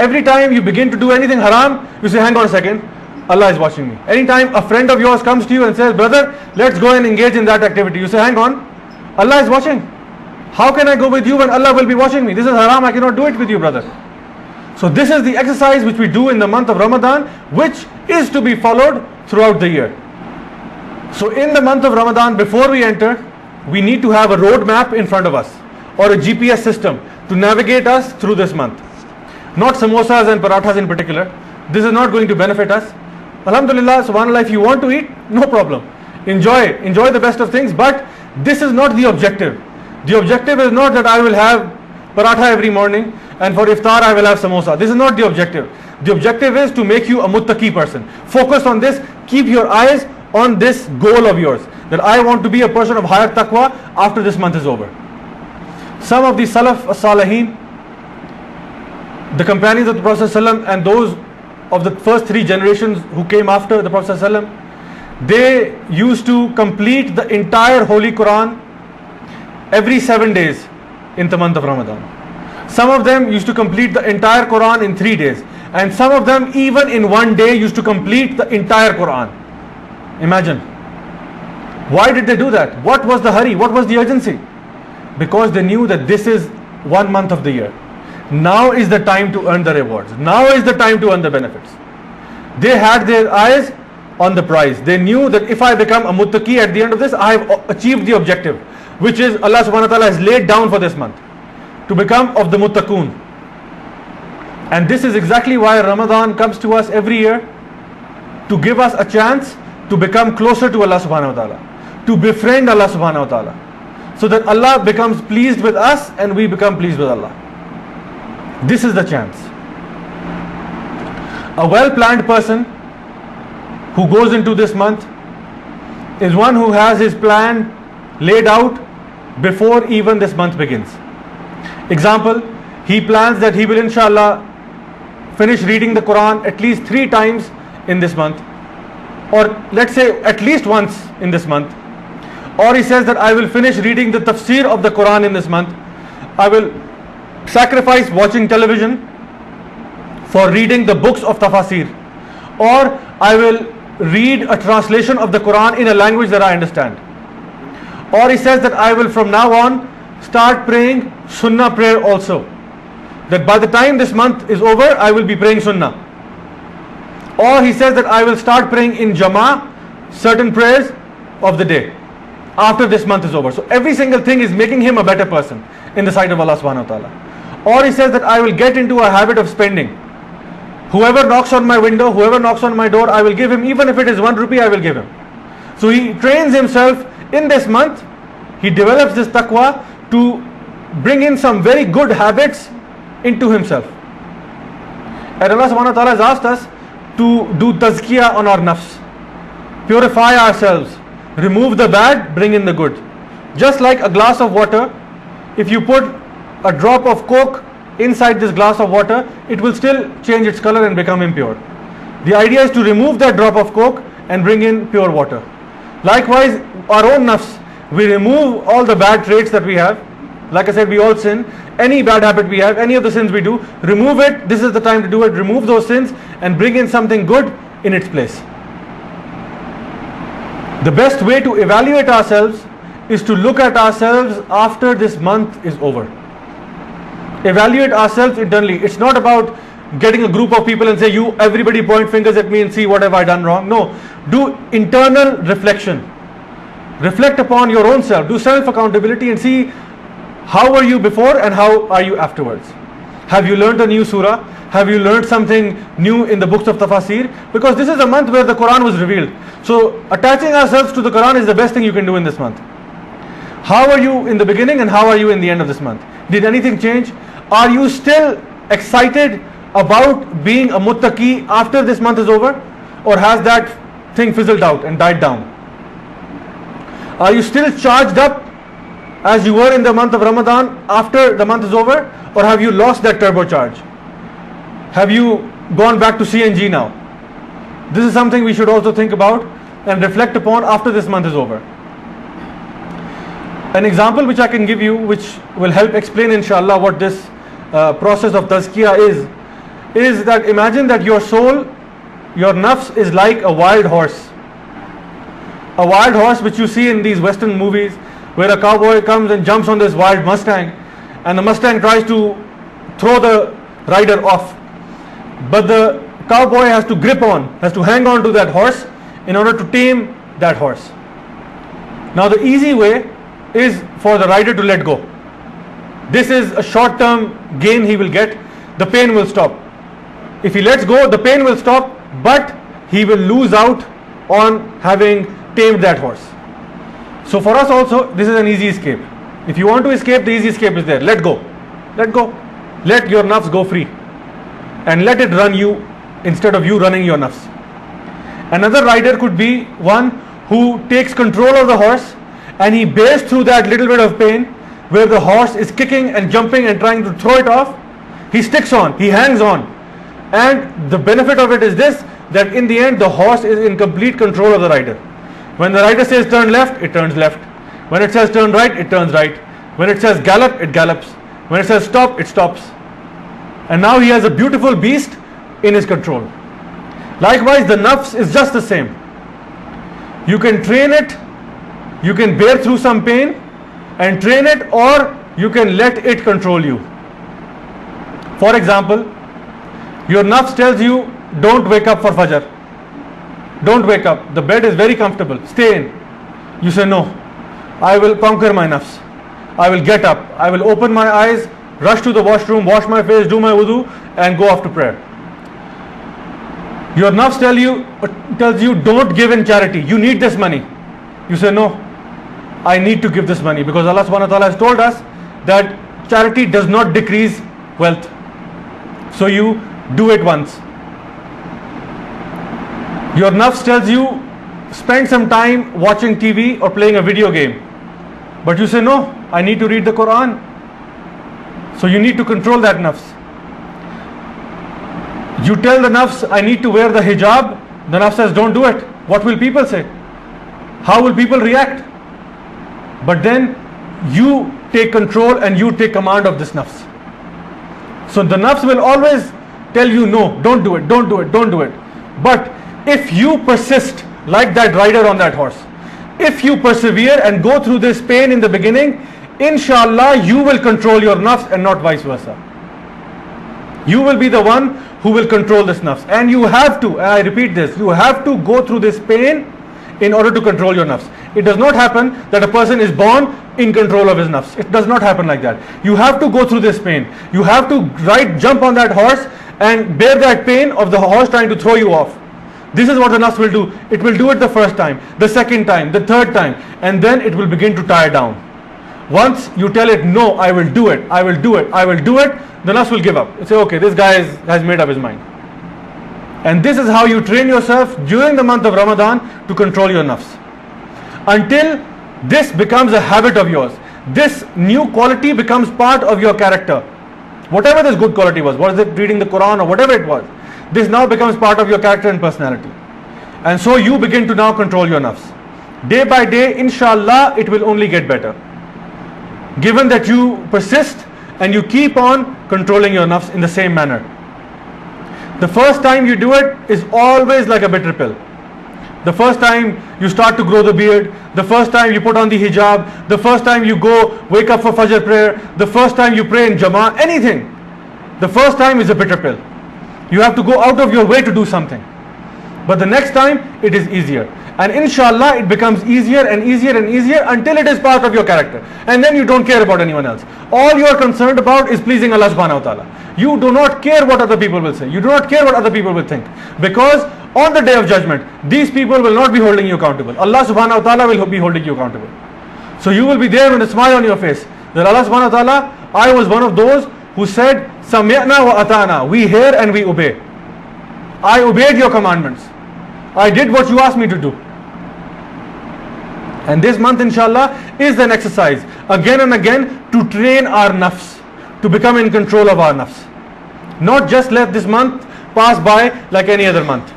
Every time you begin to do anything haram, you say, hang on a second, Allah is watching me. Anytime a friend of yours comes to you and says, brother, let's go and engage in that activity, you say, hang on, Allah is watching. How can I go with you when Allah will be watching me? This is haram, I cannot do it with you, brother. So this is the exercise which we do in the month of Ramadan, which is to be followed throughout the year. So in the month of Ramadan, before we enter, we need to have a roadmap in front of us, or a GPS system to navigate us through this month. Not samosas and parathas in particular. This is not going to benefit us. Alhamdulillah, subhanallah, if you want to eat, no problem. Enjoy the best of things, but this is not the objective. The objective is not that I will have paratha every morning and for iftar I will have samosa. This is not the objective. The objective is to make you a muttaqi person. Focus on this. Keep your eyes on this goal of yours, that I want to be a person of higher taqwa after this month is over. Some of the Salaf as-Salihin, the companions of the Prophet ﷺ, and those of the first 3 generations who came after the Prophet ﷺ, they used to complete the entire Holy Quran every 7 days in the month of Ramadan. Some of them used to complete the entire Quran in 3 days, and some of them even in 1 day used to complete the entire Quran. Imagine. Why did they do that? What was the hurry? What was the urgency? Because they knew that this is 1 month of the year. Now is the time to earn the rewards. Now is the time to earn the benefits. They had their eyes on the prize. They knew that if I become a muttaqi at the end of this, I have achieved the objective, which is Allah subhanahu wa ta'ala has laid down for this month, to become of the muttaqoon. And this is exactly why Ramadan comes to us every year, to give us a chance to become closer to Allah subhanahu wa ta'ala, to befriend Allah subhanahu wa ta'ala, so that Allah becomes pleased with us and we become pleased with Allah. This is the chance. A well-planned person who goes into this month is one who has his plan laid out before even this month begins. Example, he plans that he will insha'Allah finish reading the Quran at least 3 times in this month, or let's say at least once in this month. Or he says that I will finish reading the tafsir of the Quran in this month. I will sacrifice watching television for reading the books of tafasir, or I will read a translation of the Quran in a language that I understand. Or he says that I will from now on start praying sunnah prayer also, that by the time this month is over I will be praying sunnah. Or he says that I will start praying in Jama certain prayers of the day after this month is over. So every single thing is making him a better person in the sight of Allah subhanahu wa ta'ala. Or he says that I will get into a habit of spending. Whoever knocks on my window, whoever knocks on my door, I will give him, even if it is 1 rupee, I will give him. So he trains himself in this month. He develops this taqwa to bring in some very good habits into himself. And Allah subhanahu wa ta'ala has asked us to do tazkiyah on our nafs, purify ourselves, remove the bad, bring in the good. Just like a glass of water, if you put a drop of coke inside this glass of water, it will still change its color and become impure. The idea is to remove that drop of coke and bring in pure water. Likewise, our own nafs, we remove all the bad traits that we have. Like I said, we all sin. Any bad habit we have, any of the sins we do, remove it. This is the time to do it. Remove those sins and bring in something good in its place. The best way to evaluate ourselves is to look at ourselves after this month is over. Evaluate ourselves internally. It's not about getting a group of people and say, you everybody point fingers at me and see what have I done wrong. No, do internal reflection. Reflect upon your own self. Do self accountability and see how were you before and how are you afterwards. Have you learned a new surah? Have you learned something new in the books of tafasir? Because this is a month where the Quran was revealed. So attaching ourselves to the Quran is the best thing you can do in this month. How are you in the beginning and how are you in the end of this month? Did anything change? Are you still excited about being a muttaqi after this month is over? Or has that thing fizzled out and died down? Are you still charged up as you were in the month of Ramadan after the month is over? Or have you lost that turbocharge? Have you gone back to CNG now? This is something we should also think about and reflect upon after this month is over. An example which I can give you, which will help explain insha'Allah what this process of tazkiyah is that imagine that your soul, your nafs is like a wild horse. A wild horse which you see in these Western movies where a cowboy comes and jumps on this wild Mustang and the Mustang tries to throw the rider off. But the cowboy has to grip on, has to hang on to that horse in order to tame that horse. Now the easy way is for the rider to let go. This is a short-term gain he will get. The pain will stop. If he lets go, the pain will stop, but he will lose out on having tamed that horse. So for us also, this is an easy escape. If you want to escape, the easy escape is there. Let go. Let go. Let your nafs go free. And let it run you instead of you running your nafs. Another rider could be one who takes control of the horse and he bears through that little bit of pain where the horse is kicking and jumping and trying to throw it off. He sticks on, he hangs on. And the benefit of it is this, that in the end the horse is in complete control of the rider. When the rider says turn left, it turns left. When it says turn right, it turns right. When it says gallop, it gallops. When it says stop, it stops. And now he has a beautiful beast in his control. Likewise, the nafs is just the same. You can train it, you can bear through some pain and train it, or you can let it control you. For example, your nafs tells you don't wake up for Fajr. Don't wake up. The bed is very comfortable. Stay in. You say no. I will conquer my nafs. I will get up. I will open my eyes, rush to the washroom, wash my face, do my wudu and go off to prayer. Your nafs tells you don't give in charity. You need this money. You say no. I need to give this money because Allah subhanahu wa ta'ala has told us that charity does not decrease wealth. So you do it once. Your nafs tells you spend some time watching TV or playing a video game. But you say no, I need to read the Quran. So you need to control that nafs. You tell the nafs, I need to wear the hijab. The nafs says don't do it. What will people say? How will people react? But then you take control and you take command of this nafs. So the nafs will always tell you no, don't do it, don't do it, don't do it. But if you persist like that rider on that horse, if you persevere and go through this pain in the beginning, insha'Allah you will control your nafs and not vice versa. You will be the one who will control this nafs. And you have to, and I repeat this, you have to go through this pain in order to control your nafs. It does not happen that a person is born in control of his nafs. It does not happen like that. You have to go through this pain. You have to jump on that horse and bear that pain of the horse trying to throw you off. This is what the nafs will do. It will do it the first time, the second time, the third time, and then it will begin to tire down. Once you tell it, no, I will do it, I will do it, I will do it, the nafs will give up. It say, okay, this guy has made up his mind. And this is how you train yourself during the month of Ramadan to control your nafs. Until this becomes a habit of yours. This new quality becomes part of your character. Whatever this good quality was it reading the Quran or whatever it was, this now becomes part of your character and personality. And so you begin to now control your nafs. Day by day, insha'Allah, it will only get better. Given that you persist and you keep on controlling your nafs in the same manner. The first time you do it is always like a bitter pill. The first time you start to grow the beard, the first time you put on the hijab, the first time you go wake up for Fajr prayer, the first time you pray in Jama'ah, anything. The first time is a bitter pill. You have to go out of your way to do something. But the next time it is easier. And insha'Allah it becomes easier and easier and easier until it is part of your character. And then you don't care about anyone else. All you are concerned about is pleasing Allah subhanahu wa ta'ala. You do not care what other people will say. You do not care what other people will think. Because on the day of judgment, these people will not be holding you accountable. Allah subhanahu wa ta'ala will be holding you accountable. So you will be there with a smile on your face. That Allah subhanahu wa ta'ala, I was one of those who said, Sami'na wa ata'na. We hear and we obey. I obeyed your commandments. I did what you asked me to do. And this month insha'Allah is an exercise again and again to train our nafs, to become in control of our nafs. Not just let this month pass by like any other month.